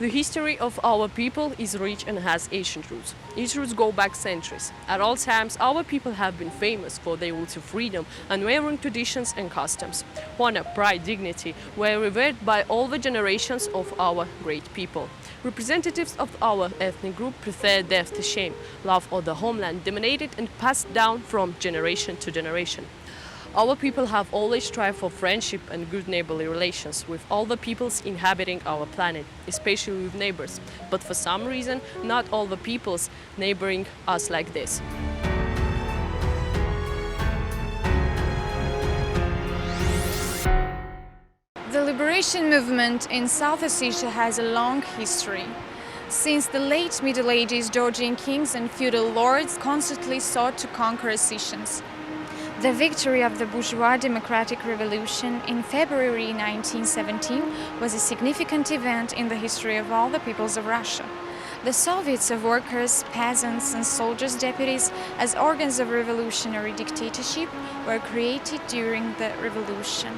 The history of our people is rich and has ancient roots. Its roots go back centuries. At all times, our people have been famous for their roots of freedom, unwavering traditions and customs. Honor, pride, dignity were revered by all the generations of our great people. Representatives of our ethnic group preferred death to shame. Love of the homeland dominated and passed down from generation to generation. Our people have always strived for friendship and good neighborly relations with all the peoples inhabiting our planet, especially with neighbors. But for some reason, not all the peoples neighboring us like this. The liberation movement in South Ossetia has a long history. Since the late Middle Ages, Georgian kings and feudal lords constantly sought to conquer Ossetians. The victory of the bourgeois democratic revolution in February 1917 was a significant event in the history of all the peoples of Russia. The Soviets of workers, peasants and soldiers' deputies as organs of revolutionary dictatorship were created during the revolution.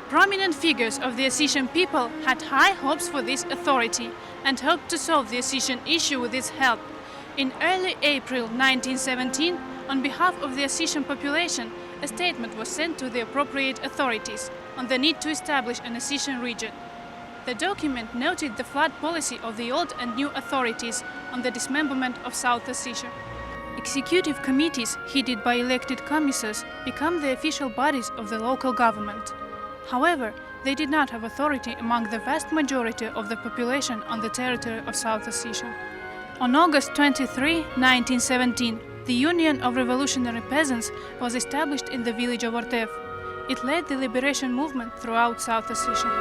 Prominent figures of the Ossetian people had high hopes for this authority and hoped to solve the Ossetian issue with its help. In early April 1917, on behalf of the Ossetian population, a statement was sent to the appropriate authorities on the need to establish an Ossetian region. The document noted the flood policy of the old and new authorities on the dismemberment of South Ossetia. Executive committees, headed by elected commissars, become the official bodies of the local government. However, they did not have authority among the vast majority of the population on the territory of South Ossetia. On August 23, 1917, the Union of Revolutionary Peasants was established in the village of Ortev. It led the liberation movement throughout South Ossetia.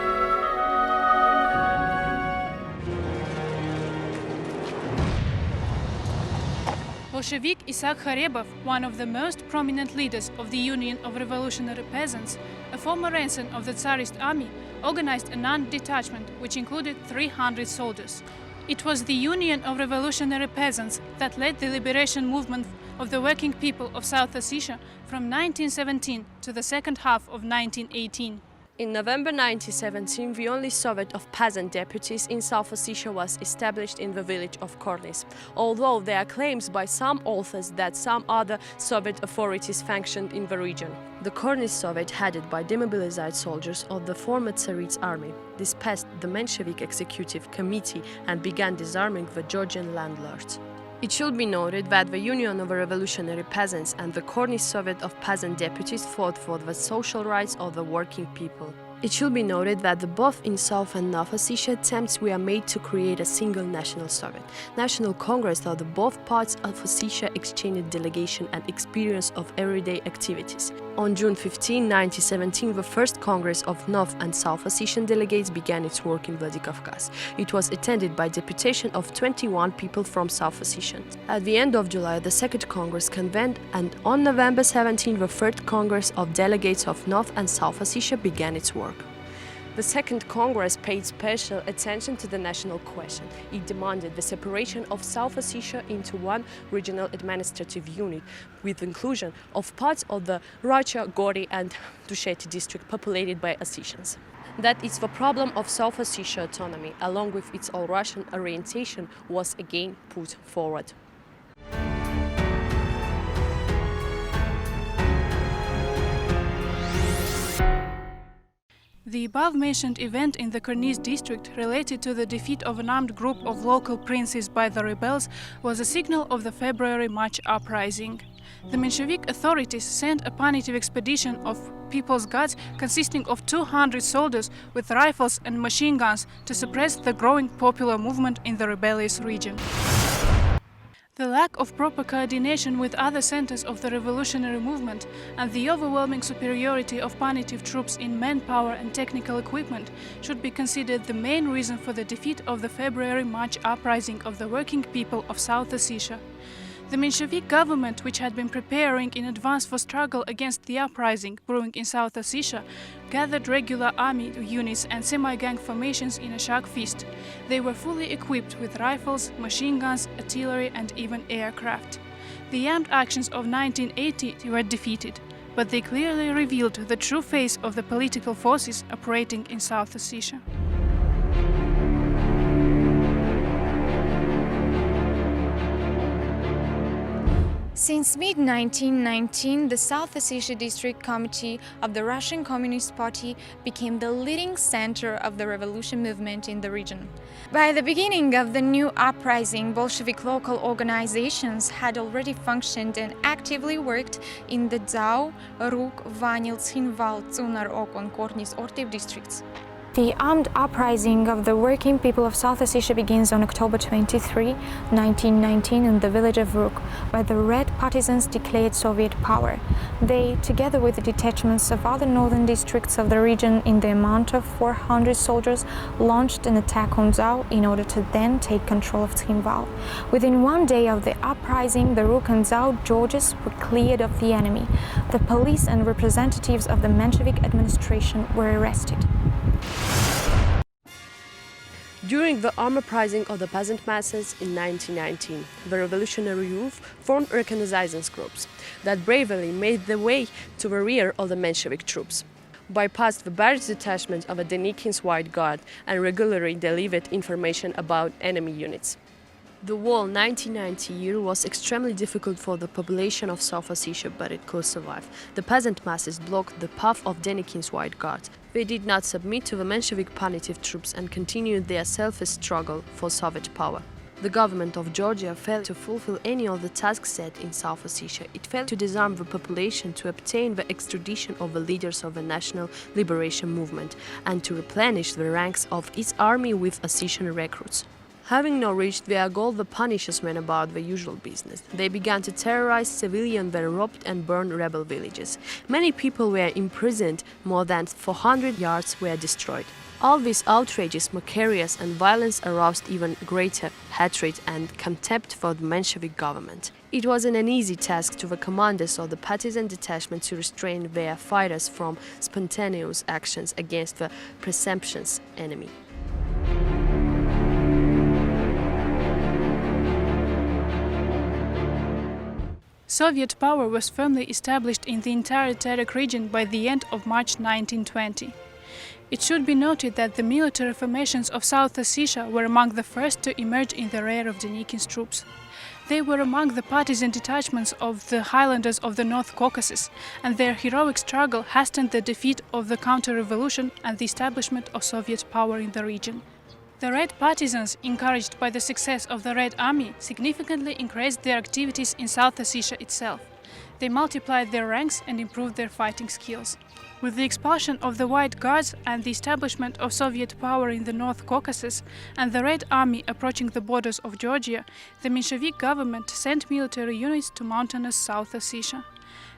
Bolshevik Isaac Kharebov, one of the most prominent leaders of the Union of Revolutionary Peasants, a former ensign of the Tsarist army, organized a non-detachment which included 300 soldiers. It was the Union of Revolutionary Peasants that led the liberation movement of the working people of South Ossetia from 1917 to the second half of 1918. In November 1917, the only Soviet of peasant deputies in South Ossetia was established in the village of Kornis, although there are claims by some authors that some other Soviet authorities functioned in the region. The Kornis Soviet, headed by demobilized soldiers of the former Tsarist army, dispersed the Menshevik Executive Committee and began disarming the Georgian landlords. It should be noted that the Union of Revolutionary Peasants and the Kornis Soviet of Peasant Deputies fought for the social rights of the working people. It should be noted that both in South and North Ossetia attempts were made to create a single national Soviet. National Congress of the both parts of Ossetia exchanged delegation and experience of everyday activities. On June 15, 1917, the first Congress of North and South Ossetian delegates began its work in Vladikavkaz. It was attended by deputation of 21 people from South Ossetia. At the end of July, the Second Congress convened, and on November 17, the Third Congress of Delegates of North and South Ossetia began its work. The Second Congress paid special attention to the national question. It demanded the separation of South Ossetia into one regional administrative unit with inclusion of parts of the Racha, Gori and Dusheti district populated by Ossetians. That is the problem of South Ossetia autonomy, along with its all-Russian orientation, was again put forward. The above-mentioned event in the Kornis district related to the defeat of an armed group of local princes by the rebels was a signal of the February March uprising. The Menshevik authorities sent a punitive expedition of People's Guards consisting of 200 soldiers with rifles and machine guns to suppress the growing popular movement in the rebellious region. The lack of proper coordination with other centers of the revolutionary movement and the overwhelming superiority of punitive troops in manpower and technical equipment should be considered the main reason for the defeat of the February-March uprising of the working people of South Ossetia. The Menshevik government, which had been preparing in advance for struggle against the uprising brewing in South Ossetia, gathered regular army units and semi-gang formations in a shark feast. They were fully equipped with rifles, machine guns, artillery and even aircraft. The armed actions of 1980 were defeated, but they clearly revealed the true face of the political forces operating in South Ossetia. Since mid-1919, the South Ossetia District Committee of the Russian Communist Party became the leading center of the revolution movement in the region. By the beginning of the new uprising, Bolshevik local organizations had already functioned and actively worked in the Dzau, Rug, Vanil, Tsinval, Tsunar, Okon, Kornis, Ortiv districts. The armed uprising of the working people of South Ossetia begins on October 23, 1919 in the village of Rug, where the Red Partisans declared Soviet power. They, together with the detachments of other northern districts of the region in the amount of 400 soldiers, launched an attack on Dzau in order to then take control of Tsinval. Within one day of the uprising, the Rug and Dzau Georges were cleared of the enemy. The police and representatives of the Menshevik administration were arrested. During the armed uprising of the peasant masses in 1919, the revolutionary youth formed organizations groups that bravely made their way to the rear of the Menshevik troops, bypassed the barrage detachment of the Denikin's White Guard, and regularly delivered information about enemy units. The whole 1990 year was extremely difficult for the population of South Ossetia, but it could survive. The peasant masses blocked the path of Denikin's White Guard. They did not submit to the Menshevik punitive troops and continued their selfish struggle for Soviet power. The government of Georgia failed to fulfill any of the tasks set in South Ossetia. It failed to disarm the population, to obtain the extradition of the leaders of the National Liberation Movement, and to replenish the ranks of its army with Ossetian recruits. Having now reached their goal, the Punishers went about the usual business. They began to terrorize civilians, they robbed and burned rebel villages. Many people were imprisoned, more than 400 yards were destroyed. All these outrages, mockeries and violence aroused even greater hatred and contempt for the Menshevik government. It wasn't an easy task to the commanders of the partisan detachment to restrain their fighters from spontaneous actions against the presumptuous enemy. Soviet power was firmly established in the entire Terek region by the end of March 1920. It should be noted that the military formations of South Ossetia were among the first to emerge in the rear of Denikin's troops. They were among the partisan detachments of the Highlanders of the North Caucasus, and their heroic struggle hastened the defeat of the counter-revolution and the establishment of Soviet power in the region. The Red Partisans, encouraged by the success of the Red Army, significantly increased their activities in South Ossetia itself. They multiplied their ranks and improved their fighting skills. With the expulsion of the White Guards and the establishment of Soviet power in the North Caucasus and the Red Army approaching the borders of Georgia, the Menshevik government sent military units to mountainous South Ossetia.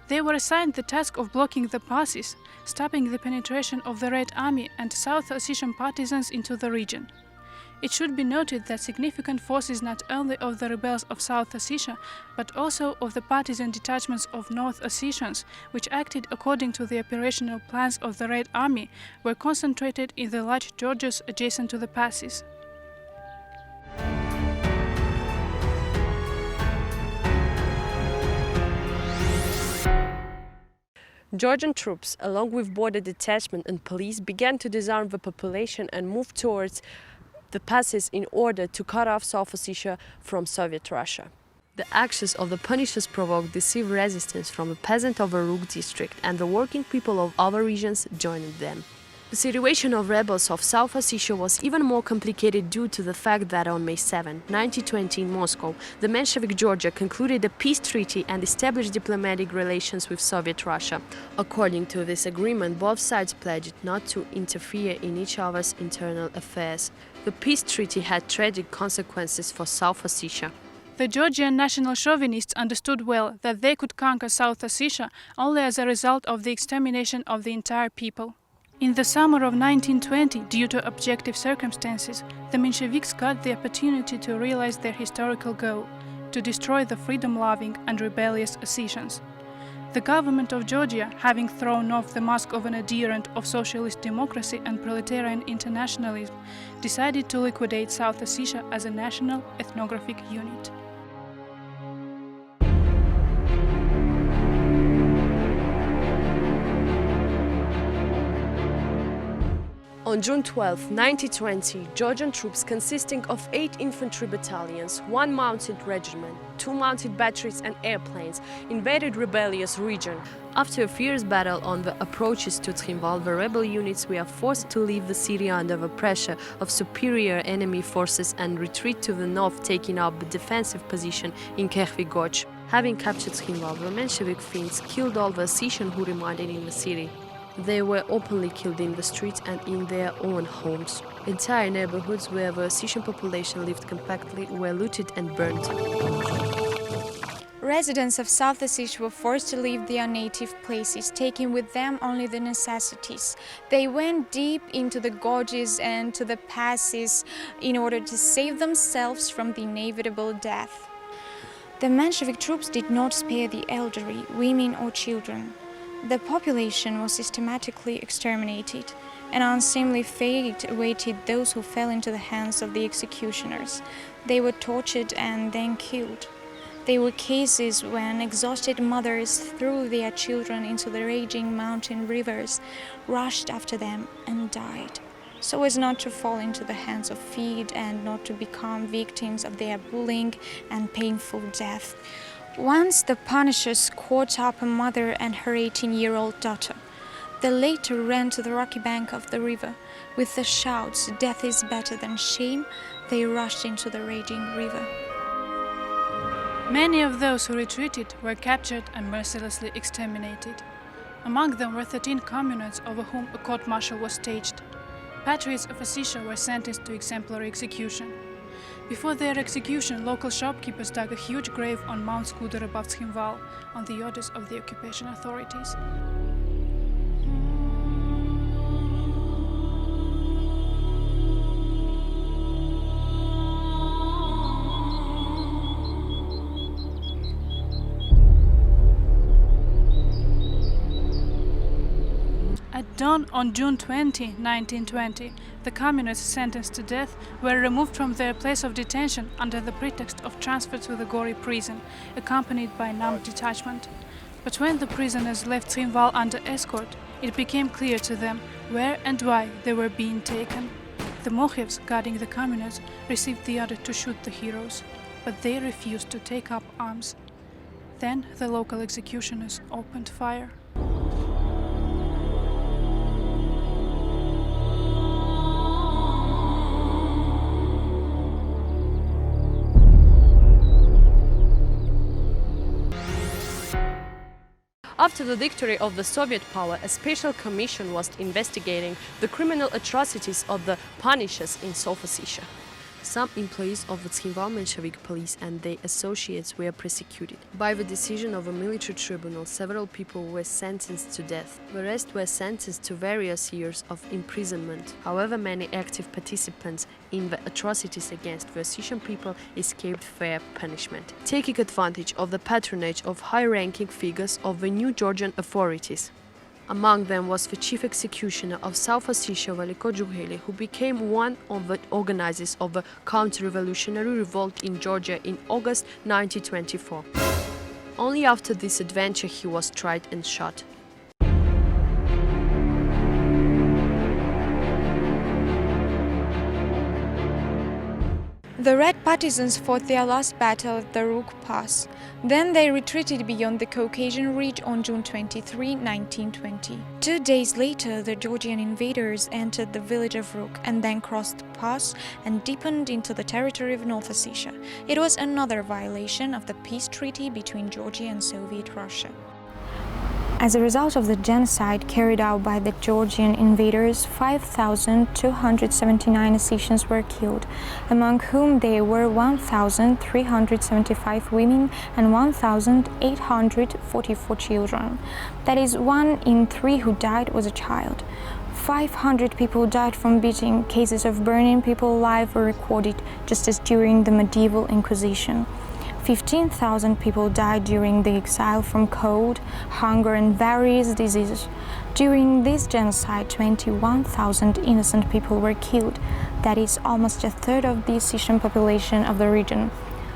They were assigned the task of blocking the passes, stopping the penetration of the Red Army and South Ossetian partisans into the region. It should be noted that significant forces not only of the rebels of South Ossetia, but also of the partisan detachments of North Ossetians, which acted according to the operational plans of the Red Army, were concentrated in the large gorges adjacent to the passes. Georgian troops, along with border detachment and police, began to disarm the population and move towards the passes in order to cut off South Ossetia from Soviet Russia. The actions of the Punishers provoked decisive resistance from the peasants of the Rug district, and the working people of other regions joined them. The situation of rebels of South Ossetia was even more complicated due to the fact that on May 7, 1920 in Moscow, the Menshevik Georgia concluded a peace treaty and established diplomatic relations with Soviet Russia. According to this agreement, both sides pledged not to interfere in each other's internal affairs. The peace treaty had tragic consequences for South Ossetia. The Georgian national chauvinists understood well that they could conquer South Ossetia only as a result of the extermination of the entire people. In the summer of 1920, due to objective circumstances, the Mensheviks got the opportunity to realize their historical goal, to destroy the freedom-loving and rebellious Ossetians. The government of Georgia, having thrown off the mask of an adherent of socialist democracy and proletarian internationalism, decided to liquidate South Ossetia as a national ethnographic unit. On June 12, 1920, Georgian troops consisting of 8 infantry battalions, 1 mounted regiment, 2 mounted batteries and airplanes invaded rebellious region. After a fierce battle on the approaches to Trinval, the rebel units were forced to leave the city under the pressure of superior enemy forces and retreat to the north, taking up the defensive position in Kervi-Goch. Having captured Trinval, the Menshevik Finns killed all the Ossetian who remained in the city. They were openly killed in the streets and in their own homes. Entire neighborhoods where the Ossetian population lived compactly were looted and burned. Residents of South Ossetia were forced to leave their native places, taking with them only the necessities. They went deep into the gorges and to the passes in order to save themselves from the inevitable death. The Menshevik troops did not spare the elderly, women or children. The population was systematically exterminated. An unseemly fate awaited those who fell into the hands of the executioners. They were tortured and then killed. There were cases when exhausted mothers threw their children into the raging mountain rivers, rushed after them and died, so as not to fall into the hands of fear and not to become victims of their bullying and painful death. Once the punishers caught up a mother and her 18-year-old daughter. The latter ran to the rocky bank of the river. With the shouts, "Death is better than shame," they rushed into the raging river. Many of those who retreated were captured and mercilessly exterminated. Among them were 13 communists over whom a court-martial was staged. Patriots of Ossetia were sentenced to exemplary execution. Before their execution, local shopkeepers dug a huge grave on Mount Skuder above Trinval, on the orders of the occupation authorities. At dawn on June 20, 1920, the communists sentenced to death were removed from their place of detention under the pretext of transfer to the Gori prison, accompanied by an armed detachment. But when the prisoners left Trinval under escort, it became clear to them where and why they were being taken. The Mohevs guarding the communists received the order to shoot the heroes, but they refused to take up arms. Then the local executioners opened fire. After the victory of the Soviet power, a special commission was investigating the criminal atrocities of the Punishers in South Ossetia. Some employees of the Trinval Menshevik police and their associates were prosecuted. By the decision of a military tribunal, several people were sentenced to death. The rest were sentenced to various years of imprisonment. However, many active participants in the atrocities against the Ossetian people escaped fair punishment, taking advantage of the patronage of high-ranking figures of the new Georgian authorities. Among them was the chief executioner of South Ossetia, Veliko Djurheli, who became one of the organizers of the counter-revolutionary revolt in Georgia in August 1924. Only after this adventure he was tried and shot. The Red Partisans fought their last battle at the Rook Pass. Then they retreated beyond the Caucasian Ridge on June 23, 1920. 2 days later, the Georgian invaders entered the village of Rook and then crossed the pass and deepened into the territory of North Ossetia. It was another violation of the peace treaty between Georgia and Soviet Russia. As a result of the genocide carried out by the Georgian invaders, 5,279 Ossetians were killed, among whom there were 1,375 women and 1,844 children. That is, 1 in 3 who died was a child. 500 people died from beating. Cases of burning people alive were recorded, just as during the medieval Inquisition. 15,000 people died during the exile from cold, hunger and various diseases. During this genocide, 21,000 innocent people were killed. That is almost a third of the Ossetian population of the region.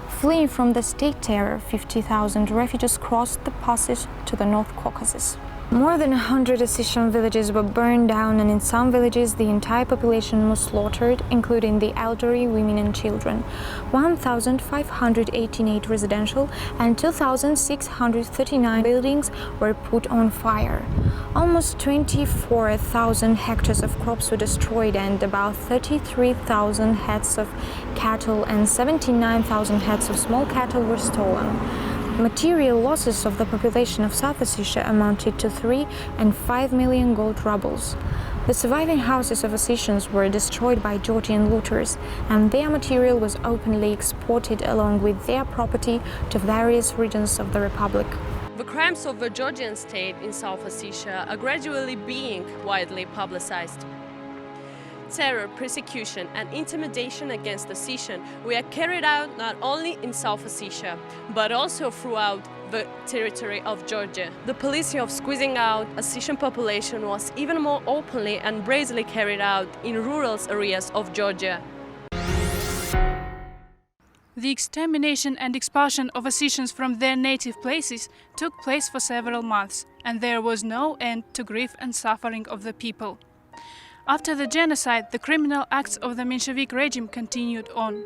Fleeing from the state terror, 50,000 refugees crossed the passes to the North Caucasus. More than 100 Ossetian villages were burned down, and in some villages the entire population was slaughtered, including the elderly, women and children. 1,588 residential and 2,639 buildings were put on fire. Almost 24,000 hectares of crops were destroyed, and about 33,000 heads of cattle and 79,000 heads of small cattle were stolen. Material losses of the population of South Ossetia amounted to 3 and 5 million gold rubles. The surviving houses of Ossetians were destroyed by Georgian looters, and their material was openly exported along with their property to various regions of the Republic. The crimes of the Georgian state in South Ossetia are gradually being widely publicized. Terror, persecution and intimidation against Ossetian were carried out not only in South Ossetia, but also throughout the territory of Georgia. The policy of squeezing out Ossetian population was even more openly and brazenly carried out in rural areas of Georgia. The extermination and expulsion of Ossetians from their native places took place for several months, and there was no end to grief and suffering of the people. After the genocide, the criminal acts of the Menshevik regime continued on.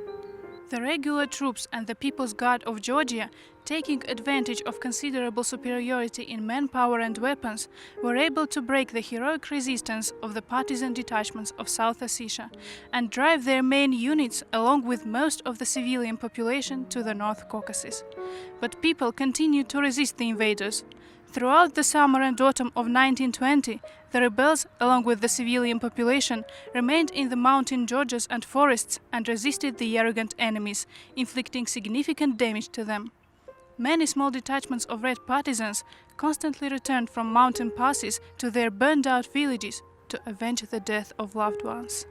The regular troops and the People's Guard of Georgia, taking advantage of considerable superiority in manpower and weapons, were able to break the heroic resistance of the partisan detachments of South Ossetia and drive their main units along with most of the civilian population to the North Caucasus. But people continued to resist the invaders. Throughout the summer and autumn of 1920, the rebels, along with the civilian population, remained in the mountain gorges and forests and resisted the arrogant enemies, inflicting significant damage to them. Many small detachments of Red partisans constantly returned from mountain passes to their burned-out villages to avenge the death of loved ones.